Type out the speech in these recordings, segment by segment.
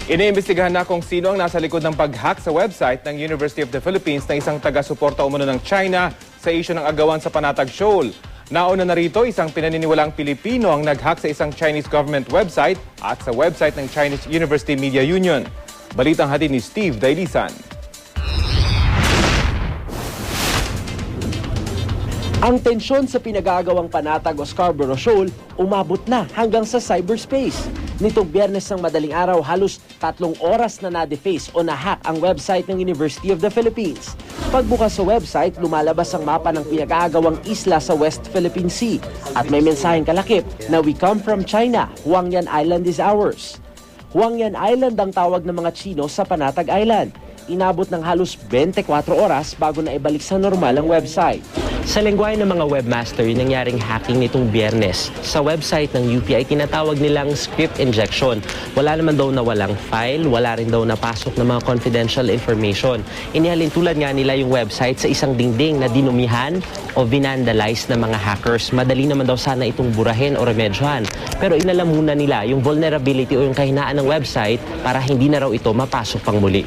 Iniimbestigahan na kung sino ang nasa likod ng pag-hack sa website ng University of the Philippines na isang taga-suporta umano ng China sa isyu ng agawan sa Panatag Shoal. Nauna na rito, isang pinaniniwalang Pilipino ang nag-hack sa isang Chinese government website at sa website ng Chinese University Media Union. Balitang hatid ni Steve Dailisan. Ang tensyon sa pinag-aagawang Panatag o Scarborough Shoal umabot na hanggang sa cyberspace. Nitong Biyernes ng madaling araw, halos 3 oras na na-deface o na-hack ang website ng University of the Philippines. Pagbukas sa website, lumalabas ang mapa ng pinag-aagawang isla sa West Philippine Sea at may mensaheng kalakip na "We come from China, Huangyan Island is ours." Huangyan Island ang tawag ng mga Chino sa Panatag Island. Inabot ng halos 24 oras bago na ibalik sa normal ang website. Sa lengguwahe ng mga webmaster, yung nangyaring hacking nitong Biyernes. Sa website ng UP ay tinatawag nilang script injection. Wala naman daw na walang file, wala rin daw napasok ng mga confidential information. Inihalin tulad nga nila yung website sa isang dingding na dinumihan o vinandalize ng mga hackers. Madali naman daw sana itong burahin o remedyohan. Pero inalam muna nila yung vulnerability o yung kahinaan ng website para hindi na raw ito mapasok pang muli.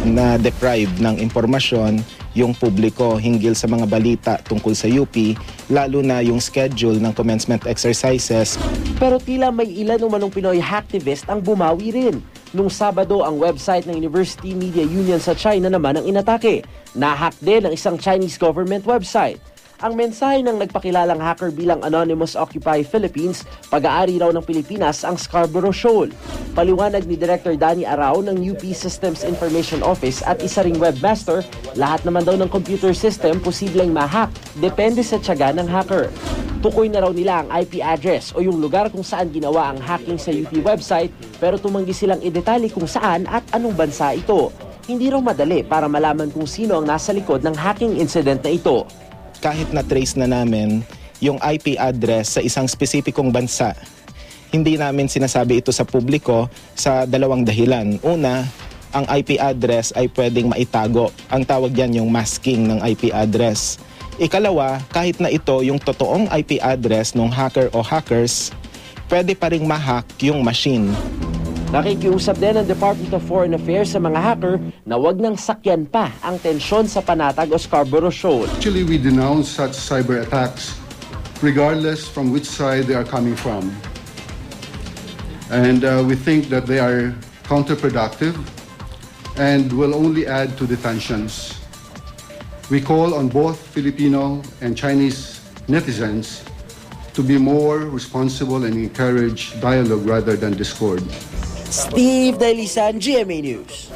Na-deprive ng impormasyon yung publiko hinggil sa mga balita tungkol sa UP, lalo na yung schedule ng commencement exercises. Pero tila may ilan umanong Pinoy hacktivist ang bumawi rin. Nung Sabado, ang website ng University Media Union sa China naman ang inatake. Na-hack din ang isang Chinese government website. Ang mensahe ng nagpakilalang hacker bilang Anonymous Occupy Philippines, pag-aari raw ng Pilipinas ang Scarborough Shoal. Paliwanag ni Director Danny Arao ng UP Systems Information Office at isa ring webmaster, lahat naman daw ng computer system posibleng ma-hack, depende sa tiyaga ng hacker. Tukoy na raw nila ang IP address o yung lugar kung saan ginawa ang hacking sa UP website, pero tumanggi silang idetali kung saan at anong bansa ito. Hindi raw madali para malaman kung sino ang nasa likod ng hacking incident na ito. Kahit na-trace na namin yung IP address sa isang spesipikong bansa, hindi namin sinasabi ito sa publiko sa 2 dahilan. Una, ang IP address ay pwedeng maitago. Ang tawag diyan yung masking ng IP address. Ikalawa, kahit na ito yung totoong IP address ng hacker o hackers, pwede pa ring ma-hack yung machine. Nakikiusap din ang Department of Foreign Affairs sa mga hacker na wag nang sakyan pa ang tensyon sa Panatag o Scarborough Shoal. Actually, we denounce such cyber attacks regardless from which side they are coming from. And we think that they are counterproductive and will only add to the tensions. We call on both Filipino and Chinese netizens to be more responsible and encourage dialogue rather than discord. Steve Dailisan, GMA News.